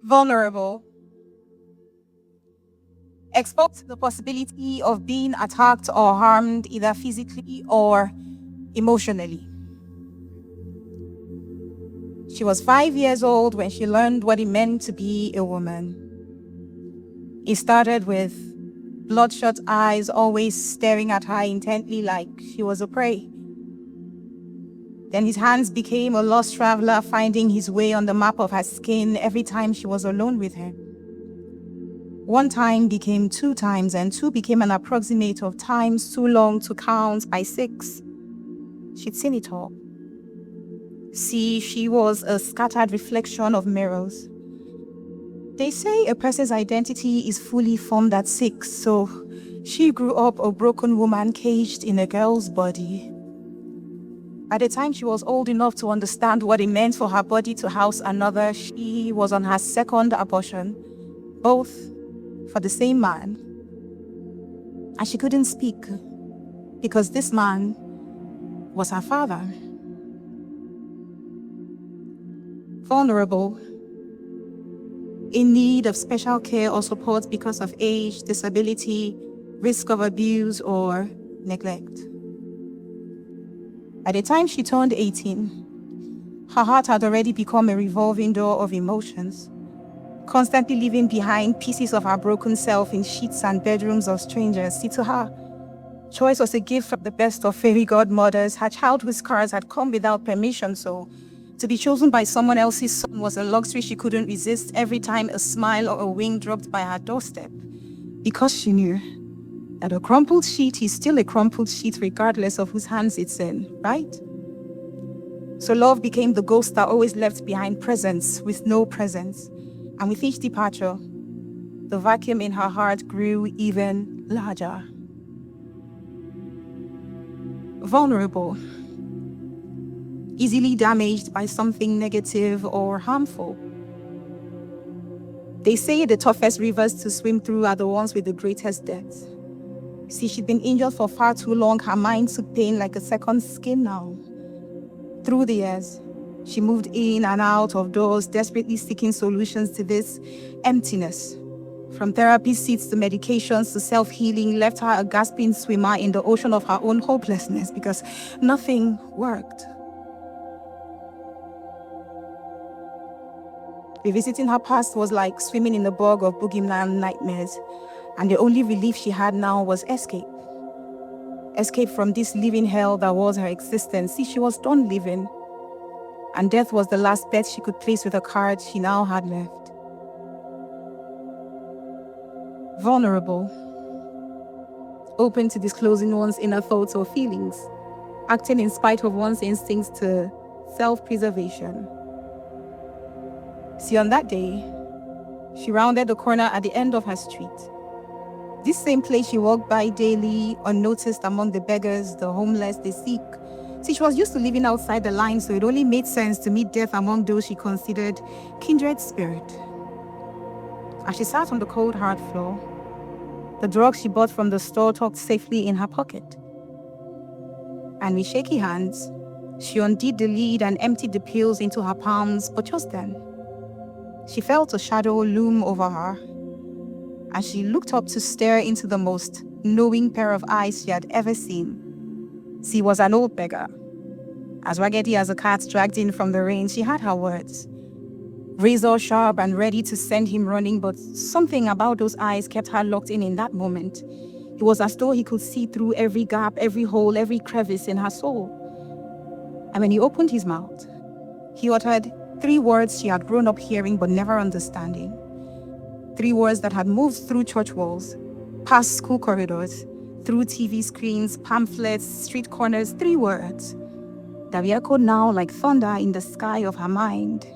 Vulnerable. Exposed to the possibility of being attacked or harmed either physically or emotionally. She was 5 years old when she learned what it meant to be a woman. It started with bloodshot eyes always staring at her intently like she was a prey. Then his hands became a lost traveler finding his way on the map of her skin every time she was alone with him. 1 time became 2 times, and 2 became an approximate of times too long to count. By 6, she'd seen it all. See, she was a scattered reflection of mirrors. They say a person's identity is fully formed at 6, so she grew up a broken woman caged in a girl's body. By the time she was old enough to understand what it meant for her body to house another, she was on her 2nd abortion, both for the same man. And she couldn't speak because this man was her father. Vulnerable. In need of special care or support because of age, disability, risk of abuse, or neglect. By the time she turned 18, her heart had already become a revolving door of emotions, constantly leaving behind pieces of her broken self in sheets and bedrooms of strangers. See, to her, choice was a gift from the best of fairy godmothers. Her childhood scars had come without permission, so to be chosen by someone else's son was a luxury she couldn't resist every time a smile or a wing dropped by her doorstep. Because she knew that a crumpled sheet is still a crumpled sheet regardless of whose hands it's in, right? So love became the ghost that always left behind presence with no presence. And with each departure, the vacuum in her heart grew even larger. Vulnerable. Easily damaged by something negative or harmful. They say the toughest rivers to swim through are the ones with the greatest depths. See, she'd been injured for far too long. Her mind took pain like a second skin now. Through the years, she moved in and out of doors, desperately seeking solutions to this emptiness. From therapy seats to medications to self-healing, left her a gasping swimmer in the ocean of her own hopelessness because nothing worked. Revisiting her past was like swimming in the bog of boogeyman nightmares, and the only relief she had now was escape. Escape from this living hell that was her existence. See, she was done living, and death was the last bet she could place with a card she now had left. Vulnerable. Open to disclosing one's inner thoughts or feelings, acting in spite of one's instincts to self-preservation. See, on that day, she rounded the corner at the end of her street. This same place she walked by daily, unnoticed among the beggars, the homeless, the sick. See, she was used to living outside the lines, so it only made sense to meet death among those she considered kindred spirit. As she sat on the cold, hard floor, the drugs she bought from the store tucked safely in her pocket. And with shaky hands, she undid the lid and emptied the pills into her palms, but just then, she felt a shadow loom over her, and she looked up to stare into the most knowing pair of eyes she had ever seen. She was an old beggar. As raggedy as a cat dragged in from the rain, she had her words, razor sharp and ready to send him running, but something about those eyes kept her locked in that moment. It was as though he could see through every gap, every hole, every crevice in her soul. And when he opened his mouth, he uttered 3 words she had grown up hearing but never understanding. 3 words that had moved through church walls, past school corridors, through TV screens, pamphlets, street corners. 3 words that echoed now like thunder in the sky of her mind.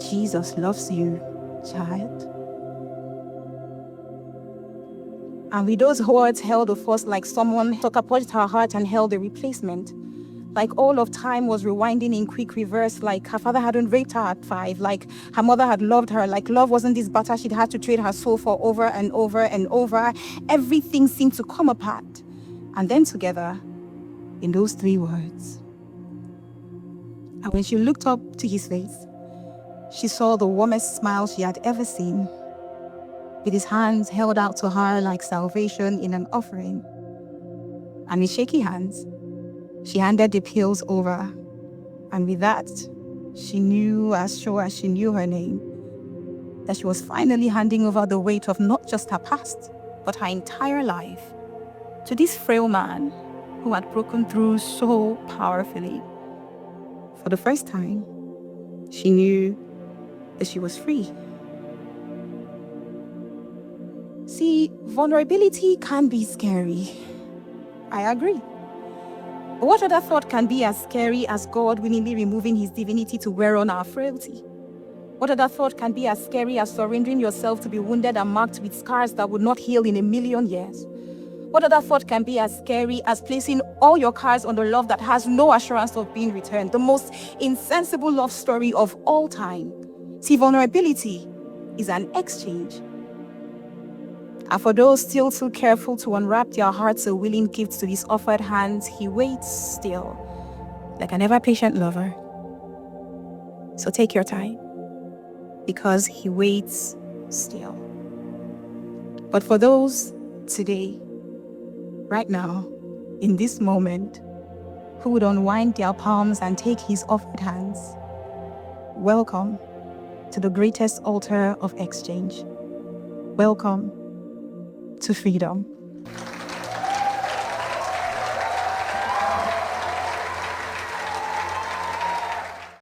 Jesus loves you, child. And with those words held of force like someone catapulted her heart and held a replacement. Like all of time was rewinding in quick reverse, like her father hadn't raped her at 5, like her mother had loved her, like love wasn't this butter she'd had to trade her soul for over and over and over. Everything seemed to come apart. And then together, in those 3 words. And when she looked up to his face, she saw the warmest smile she had ever seen, with his hands held out to her like salvation in an offering. And with shaky hands, she handed the pills over. And with that, she knew, as sure as she knew her name, that she was finally handing over the weight of not just her past, but her entire life to this frail man who had broken through so powerfully. For the first time, she knew that she was free. See, vulnerability can be scary. I agree. But what other thought can be as scary as God willingly removing his divinity to wear on our frailty? What other thought can be as scary as surrendering yourself to be wounded and marked with scars that would not heal in a million years? What other thought can be as scary as placing all your cards on the love that has no assurance of being returned? The most insensible love story of all time. See, vulnerability is an exchange. And for those still too careful to unwrap their hearts a willing gift to his offered hands, he waits still, like an ever-patient lover. So take your time, because he waits still. But for those today, right now, in this moment, who would unwind their palms and take his offered hands, welcome to the greatest altar of exchange. Welcome to freedom.